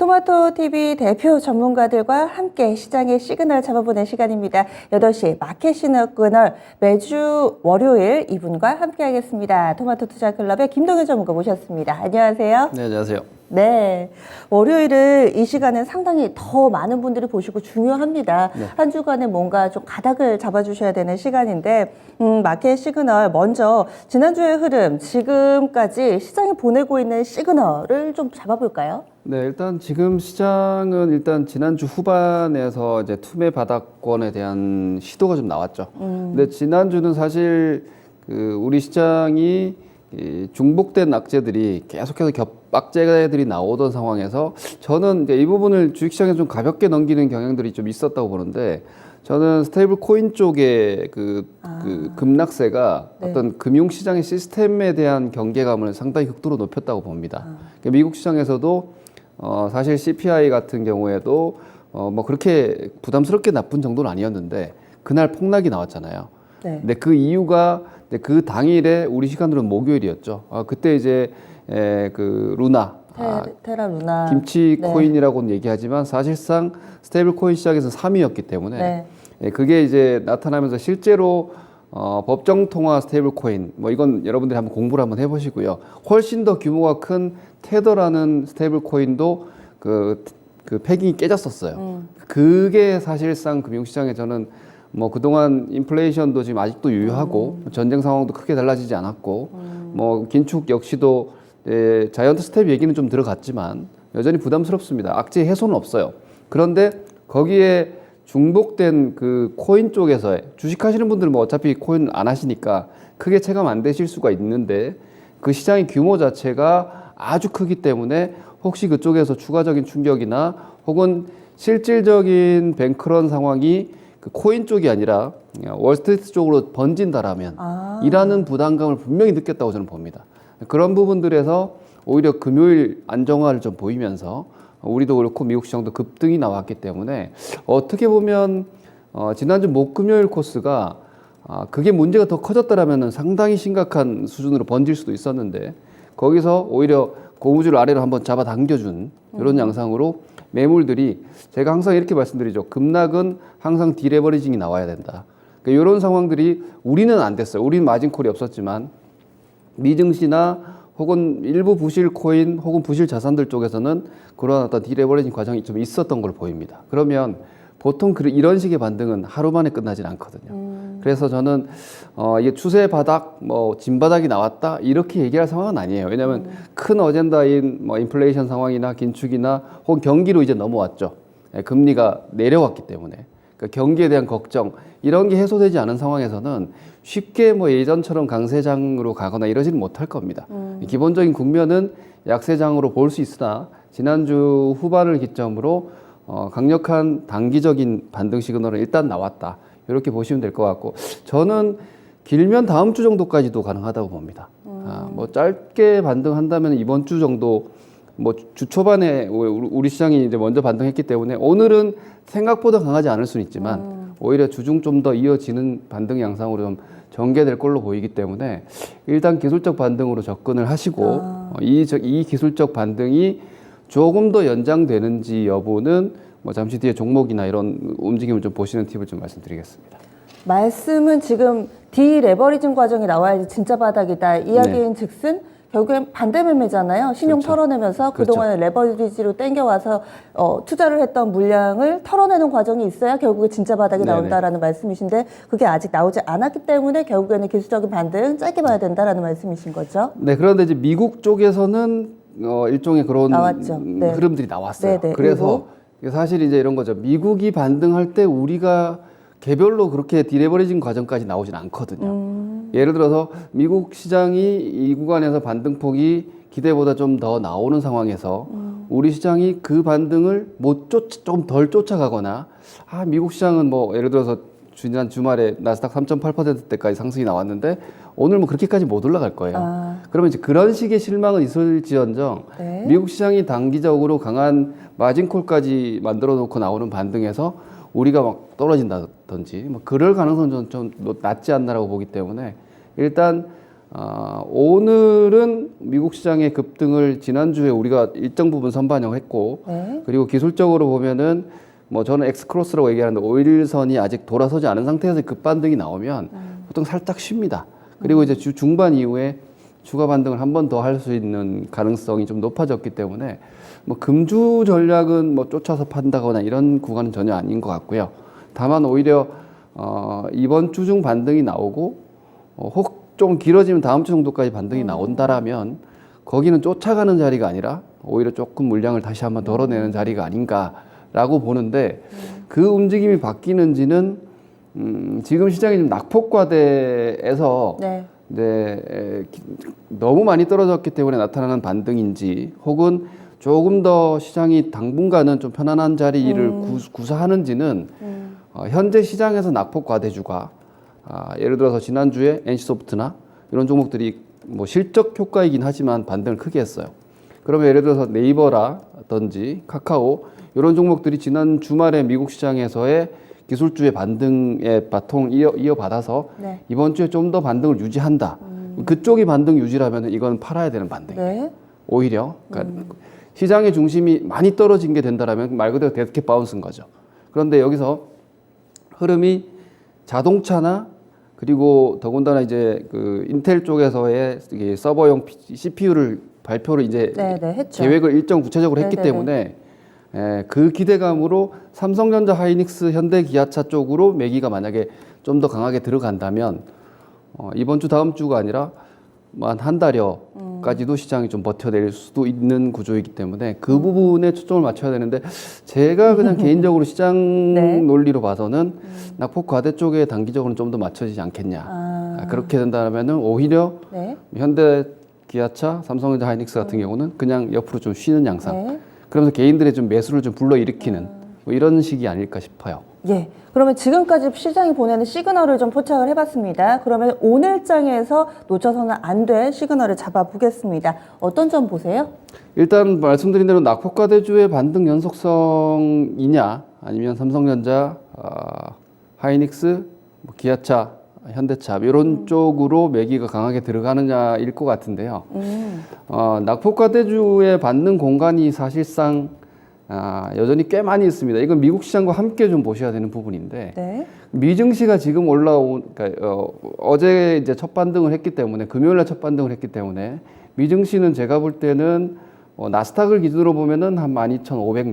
토마토TV 대표 전문가들과 함께 시장의 시그널 잡아보는 시간입니다. 8시 마켓 시그널 매주 월요일 이분과 함께 하겠습니다. 토마토 투자클럽의 김동현 전문가 모셨습니다. 안녕하세요. 네, 안녕하세요. 네, 월요일을 이 시간은 상당히 더 많은 분들이 보시고 중요합니다. 네. 한 주간에 뭔가 좀 가닥을 잡아주셔야 되는 시간인데 마켓 시그널 먼저 지난주의 흐름, 지금까지 시장이 보내고 있는 시그널을 좀 잡아볼까요? 네, 일단 지금 시장은 일단 지난주 후반에서 이제 투매 바닥권에 대한 시도가 좀 나왔죠. 근데 지난주는 사실 우리 시장이 이 중복된 악재들이 계속해서 악재들이 나오던 상황에서 저는 이제 이 부분을 주식시장에 좀 가볍게 넘기는 경향들이 좀 있었다고 보는데, 저는 스테이블 코인 쪽의 그 급락세가 네. 어떤 금융시장의 시스템에 대한 경계감을 상당히 극도로 높였다고 봅니다. 그러니까 미국 시장에서도 사실 CPI 같은 경우에도 뭐 그렇게 부담스럽게 나쁜 정도는 아니었는데 그날 폭락이 나왔잖아요. 네. 근데 그 이유가 그 당일에 우리 시간으로는 목요일이었죠. 그때 이제 그 루나 테라 루나 김치 네. 코인이라고는 얘기하지만 사실상 스테이블 코인 시장에서 3위였기 때문에 네. 그게 이제 나타나면서 실제로 법정 통화 스테이블 코인, 뭐 이건 여러분들이 한번 공부를 한번 해보시고요. 훨씬 더 규모가 큰 테더라는 스테이블 코인도 그 패깅이 깨졌었어요. 그게 사실상 금융시장에 저는 뭐 그동안 인플레이션도 지금 아직도 유효하고 전쟁 상황도 크게 달라지지 않았고 뭐 긴축 역시도 자이언트 스텝 얘기는 좀 들어갔지만 여전히 부담스럽습니다. 악재 해소는 없어요. 그런데 거기에 중복된 그 코인 쪽에서의 주식하시는 분들은 뭐 어차피 코인 안 하시니까 크게 체감 안 되실 수가 있는데 그 시장의 규모 자체가 아주 크기 때문에 혹시 그쪽에서 추가적인 충격이나 혹은 실질적인 뱅크런 상황이 그 코인 쪽이 아니라 월스트리트 쪽으로 번진다라면 이라는 부담감을 분명히 느꼈다고 저는 봅니다. 그런 부분들에서 오히려 금요일 안정화를 좀 보이면서 우리도 그렇고 미국 시장도 급등이 나왔기 때문에 어떻게 보면 지난주 목금요일 코스가 그게 문제가 더 커졌다라면 상당히 심각한 수준으로 번질 수도 있었는데 거기서 오히려 고무줄 아래로 한번 잡아당겨준 이런 양상으로 매물들이, 제가 항상 이렇게 말씀드리죠. 급락은 항상 디레버리징이 나와야 된다. 그러니까 이런 상황들이 우리는 안 됐어요. 우리는 마진콜이 없었지만 미증시나 혹은 일부 부실 코인 혹은 부실 자산들 쪽에서는 그런 어떤 디레버리징 과정이 좀 있었던 걸로 보입니다. 그러면 보통 이런 식의 반등은 하루 만에 끝나진 않거든요. 그래서 저는 이게 추세 바닥, 뭐 진바닥이 나왔다 이렇게 얘기할 상황은 아니에요. 왜냐하면 큰 어젠다인 뭐 인플레이션 상황이나 긴축이나 혹은 경기로 이제 넘어왔죠. 금리가 내려왔기 때문에 그러니까 경기에 대한 걱정 이런 게 해소되지 않은 상황에서는 쉽게 뭐 예전처럼 강세장으로 가거나 이러지는 못할 겁니다. 기본적인 국면은 약세장으로 볼 수 있으나 지난주 후반을 기점으로 강력한 단기적인 반등 시그널은 일단 나왔다. 이렇게 보시면 될 것 같고, 저는 길면 다음 주 정도까지도 가능하다고 봅니다. 뭐 짧게 반등한다면 이번 주 정도, 뭐 주 초반에 우리 시장이 이제 먼저 반등했기 때문에 오늘은 생각보다 강하지 않을 수는 있지만 오히려 주중 좀 더 이어지는 반등 양상으로 좀 전개될 걸로 보이기 때문에 일단 기술적 반등으로 접근을 하시고 이 기술적 반등이 조금 더 연장되는지 여부는 뭐 잠시 뒤에 종목이나 이런 움직임을 좀 보시는 팁을 좀 말씀드리겠습니다. 말씀은 지금 디레버리징 과정이 나와야지 진짜 바닥이다 이야기인 즉슨 결국엔 반대 매매잖아요. 신용 그렇죠. 털어내면서 그동안에 레버리지로 땡겨와서 투자를 했던 물량을 털어내는 과정이 있어야 결국에 진짜 바닥이 나온다라는 말씀이신데 그게 아직 나오지 않았기 때문에 결국에는 기술적인 반등 짧게 봐야 된다라는 말씀이신 거죠? 네, 그런데 이제 미국 쪽에서는 일종의 그런 나왔죠. 네. 흐름들이 나왔어요. 네네. 그래서 사실 이제 이런 거죠. 미국이 반등할 때 우리가 개별로 그렇게 디레버리징 과정까지 나오진 않거든요. 예를 들어서 미국 시장이 이 구간에서 반등폭이 기대보다 좀 더 나오는 상황에서 우리 시장이 그 반등을 좀 덜 쫓아가거나 미국 시장은 뭐 예를 들어서 지난 주말에 나스닥 3.8%대까지 상승이 나왔는데 오늘 뭐 그렇게까지 못 올라갈 거예요. 그러면 이제 그런 식의 실망은 있을지언정 미국 시장이 단기적으로 강한 마진콜까지 만들어 놓고 나오는 반등에서 우리가 막 떨어진다든지 뭐 그럴 가능성은 좀 낮지 않나라고 보기 때문에 일단 오늘은 미국 시장의 급등을 지난주에 우리가 일정 부분 선반영을 했고, 네. 그리고 기술적으로 보면은 뭐 저는 엑스크로스라고 얘기하는데 오일선이 아직 돌아서지 않은 상태에서 급반등이 나오면 보통 살짝 쉽니다. 그리고 이제 주 중반 이후에 추가 반등을 한 번 더 할 수 있는 가능성이 좀 높아졌기 때문에 뭐 금주 전략은 뭐 쫓아서 판다거나 이런 구간은 전혀 아닌 것 같고요. 다만 오히려 이번 주 중 반등이 나오고 혹 좀 길어지면 다음 주 정도까지 반등이 나온다라면 거기는 쫓아가는 자리가 아니라 오히려 조금 물량을 다시 한번 덜어내는 자리가 아닌가라고 보는데 그 움직임이 바뀌는지는 지금 시장이 좀 낙폭과대에서 너무 많이 떨어졌기 때문에 나타나는 반등인지 혹은 조금 더 시장이 당분간은 좀 편안한 자리를 구사하는지는 현재 시장에서 낙폭 과대주가 예를 들어서 지난주에 NC소프트나 이런 종목들이 뭐 실적 효과이긴 하지만 반등을 크게 했어요. 그러면 예를 들어서 네이버라든지 카카오 이런 종목들이 지난 주말에 미국 시장에서의 기술주의 반등의 바통 이어받아서 이번 주에 좀 더 반등을 유지한다. 그쪽이 반등 유지라면 이건 팔아야 되는 반등이에요. 오히려 그러니까 시장의 중심이 많이 떨어진 게 된다라면 말 그대로 데드캣 바운스인 거죠. 그런데 여기서 흐름이 자동차나 그리고 더군다나 이제 그 인텔 쪽에서의 서버용 CPU를 발표를 이제 계획을 일정 구체적으로 했기 때문에 그 기대감으로 삼성전자, 하이닉스, 현대, 기아차 쪽으로 매기가 만약에 좀 더 강하게 들어간다면 이번 주 다음 주가 아니라 한 달여까지도 시장이 좀 버텨낼 수도 있는 구조이기 때문에 그 부분에 초점을 맞춰야 되는데 제가 그냥 개인적으로 시장 논리로 봐서는 낙폭 과대 쪽에 단기적으로는 좀 더 맞춰지지 않겠냐. 그렇게 된다면은 오히려 현대, 기아차, 삼성전자, 하이닉스 같은 경우는 그냥 옆으로 좀 쉬는 양상. 그러면서 개인들의 좀 매수를 좀 불러일으키는 뭐 이런 식이 아닐까 싶어요. 예. 그러면 지금까지 시장이 보내는 시그널을 좀 포착을 해봤습니다. 그러면 오늘장에서 놓쳐서는 안 될 시그널을 잡아보겠습니다. 어떤 점 보세요? 일단 말씀드린 대로 낙폭과대주의 반등 연속성이냐 아니면 삼성전자, 하이닉스, 기아차, 현대차 이런 쪽으로 매기가 강하게 들어가느냐일 것 같은데요. 낙폭과대주의 받는 공간이 사실상 여전히 꽤 많이 있습니다. 이건 미국 시장과 함께 좀 보셔야 되는 부분인데 미증시가 지금 그러니까 어제 이제 첫 반등을 했기 때문에 금요일날 첫 반등을 했기 때문에 미증시는 제가 볼 때는 나스닥을 기준으로 보면은 한 12,500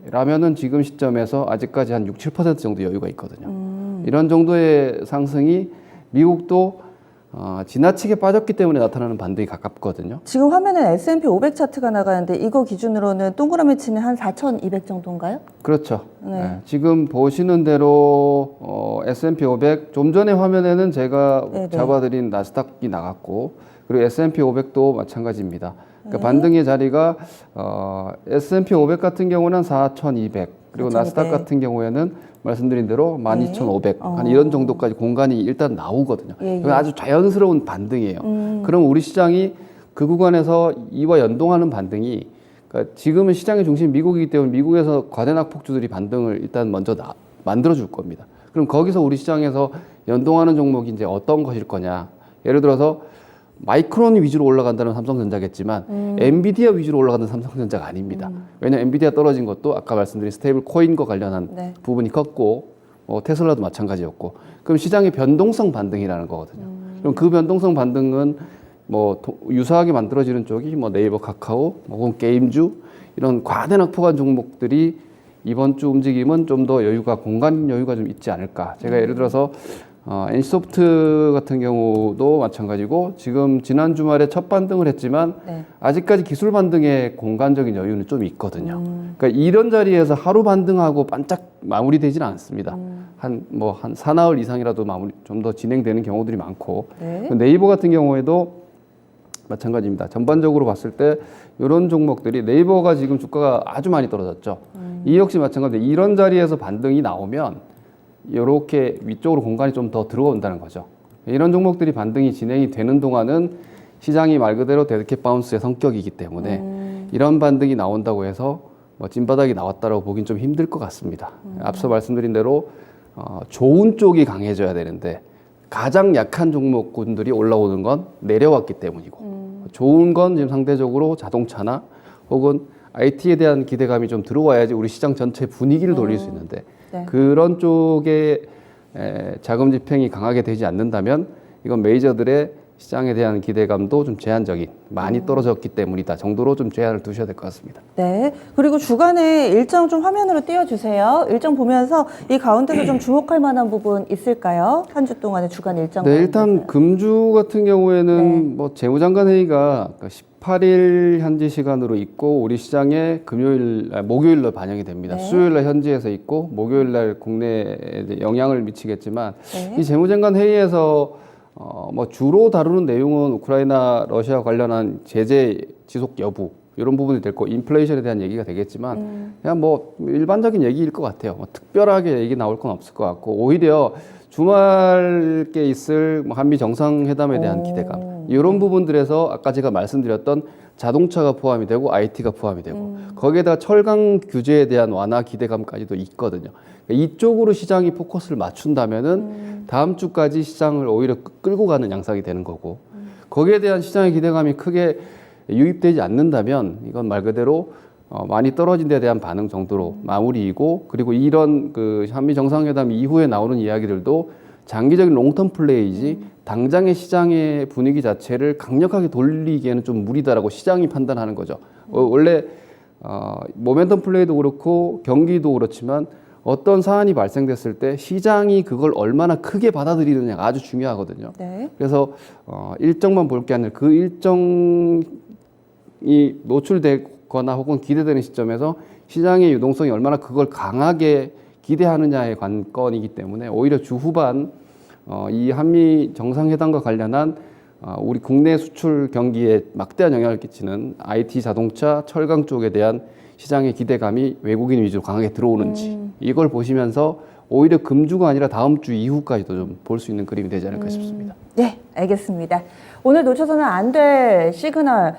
내외라면은 지금 시점에서 아직까지 한 6, 7% 정도 여유가 있거든요. 이런 정도의 상승이 미국도 지나치게 빠졌기 때문에 나타나는 반등이 가깝거든요. 지금 화면에 S&P 500 차트가 나가는데 이거 기준으로는 동그라미 치는 한 4,200 정도인가요? 그렇죠. 지금 보시는 대로 S&P 500 좀 전에 화면에는 제가 잡아드린 나스닥이 나갔고 그리고 S&P 500도 마찬가지입니다. 그러니까 반등의 자리가 S&P 500 같은 경우는 4,200 그리고 4,200. 나스닥 같은 경우에는 말씀드린 대로 12,500 한 이런 정도까지 공간이 일단 나오거든요. 이건 아주 자연스러운 반등이에요. 그럼 우리 시장이 그 구간에서 이와 연동하는 반등이 그러니까 지금은 시장의 중심이 미국이기 때문에 미국에서 과대낙폭주들이 반등을 일단 먼저 만들어 줄 겁니다. 그럼 거기서 우리 시장에서 연동하는 종목이 이제 어떤 것일 거냐. 예를 들어서 마이크론 위주로 올라간다는 삼성전자겠지만 엔비디아 위주로 올라가는 삼성전자가 아닙니다. 왜냐하면 엔비디아 떨어진 것도 아까 말씀드린 스테이블 코인과 관련한 부분이 컸고 테슬라도 마찬가지였고 그럼 시장의 변동성 반등이라는 거거든요. 그럼 그 변동성 반등은 뭐 유사하게 만들어지는 쪽이 뭐 네이버, 카카오, 혹은 게임주 이런 과대낙폭한 종목들이 이번 주 움직임은 좀 더 공간 여유가 좀 있지 않을까. 제가 예를 들어서 NC소프트 같은 경우도 마찬가지고 지금 지난 주말에 첫 반등을 했지만 아직까지 기술 반등의 공간적인 여유는 좀 있거든요. 그러니까 이런 자리에서 하루 반등하고 반짝 마무리되지는 않습니다. 한 사나흘 이상이라도 좀 더 진행되는 경우들이 많고 네이버 같은 경우에도 마찬가지입니다. 전반적으로 봤을 때 이런 종목들이 네이버가 지금 주가가 아주 많이 떨어졌죠. 이 역시 마찬가지로 이런 자리에서 반등이 나오면 이렇게 위쪽으로 공간이 좀 더 들어온다는 거죠. 이런 종목들이 반등이 진행이 되는 동안은 시장이 말 그대로 데드캣 바운스의 성격이기 때문에 이런 반등이 나온다고 해서 찐바닥이 나왔다라고 보긴 좀 힘들 것 같습니다. 앞서 말씀드린 대로 좋은 쪽이 강해져야 되는데 가장 약한 종목군들이 올라오는 건 내려왔기 때문이고 좋은 건 지금 상대적으로 자동차나 혹은 IT에 대한 기대감이 좀 들어와야지 우리 시장 전체 분위기를 돌릴 수 있는데 네. 그런 쪽에 자금 집행이 강하게 되지 않는다면 이건 메이저들의 시장에 대한 기대감도 좀 제한적인, 많이 떨어졌기 때문이다 정도로 좀 제한을 두셔야 될 것 같습니다. 네. 그리고 주간에 일정 좀 화면으로 띄워주세요. 일정 보면서 이 가운데서 좀 주목할 만한 부분 있을까요? 한 주 동안의 주간 일정. 네, 일단 금주 같은 경우에는 뭐 재무장관 회의가 18일 현지 시간으로 있고 우리 시장에 목요일 날 반영이 됩니다. 네. 수요일 날 현지에서 있고 목요일 날 국내에 영향을 미치겠지만 네. 이 재무장관 회의에서 뭐 주로 다루는 내용은 우크라이나 러시아 관련한 제재 지속 여부 이런 부분이 될 거, 인플레이션에 대한 얘기가 되겠지만 그냥 뭐 일반적인 얘기일 것 같아요. 뭐 특별하게 얘기 나올 건 없을 것 같고 오히려 주말께 있을 뭐 한미 정상회담에 대한 기대감 이런 부분들에서 아까 제가 말씀드렸던 자동차가 포함이 되고 IT가 포함이 되고 거기에다가 철강 규제에 대한 완화 기대감까지도 있거든요. 이쪽으로 시장이 포커스를 맞춘다면은 다음 주까지 시장을 오히려 끌고 가는 양상이 되는 거고 거기에 대한 시장의 기대감이 크게 유입되지 않는다면 이건 말 그대로 많이 떨어진 데 대한 반응 정도로 마무리이고 그리고 이런 그 한미 정상회담 이후에 나오는 이야기들도 장기적인 롱텀 플레이지 당장의 시장의 분위기 자체를 강력하게 돌리기에는 좀 무리다라고 시장이 판단하는 거죠. 원래 모멘텀 플레이도 그렇고 경기도 그렇지만 어떤 사안이 발생됐을 때 시장이 그걸 얼마나 크게 받아들이느냐가 아주 중요하거든요. 네. 그래서 일정만 볼 게 아니라 그 일정이 노출되거나 혹은 기대되는 시점에서 시장의 유동성이 얼마나 그걸 강하게 기대하느냐의 관건이기 때문에 오히려 주 후반 이 한미 정상회담과 관련한 우리 국내 수출 경기에 막대한 영향을 끼치는 IT, 자동차, 철강 쪽에 대한 시장의 기대감이 외국인 위주로 강하게 들어오는지 이걸 보시면서 오히려 금주가 아니라 다음 주 이후까지도 좀 볼 수 있는 그림이 되지 않을까 싶습니다. 네, 알겠습니다. 오늘 놓쳐서는 안 될 시그널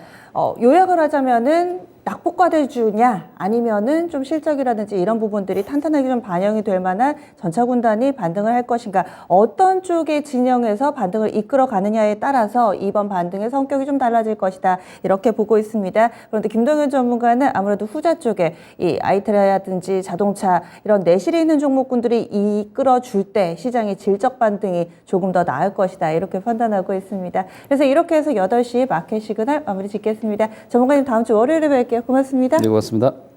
요약을 하자면은 낙폭과대주냐 아니면은 좀 실적이라든지 이런 부분들이 탄탄하게 좀 반영이 될 만한 전차군단이 반등을 할 것인가 어떤 쪽의 진영에서 반등을 이끌어 가느냐에 따라서 이번 반등의 성격이 좀 달라질 것이다 이렇게 보고 있습니다. 그런데 김동현 전문가는 아무래도 후자 쪽에 이 IT라든지 자동차 이런 내실에 있는 종목군들이 이끌어 줄 때 시장의 질적 반등이 조금 더 나을 것이다 이렇게 판단하고 있습니다. 그래서 이렇게 해서 8시 마켓 시그널 마무리 짓겠습니다. 전문가님 다음 주 월요일에 뵐게요. 고맙습니다. 네, 고맙습니다.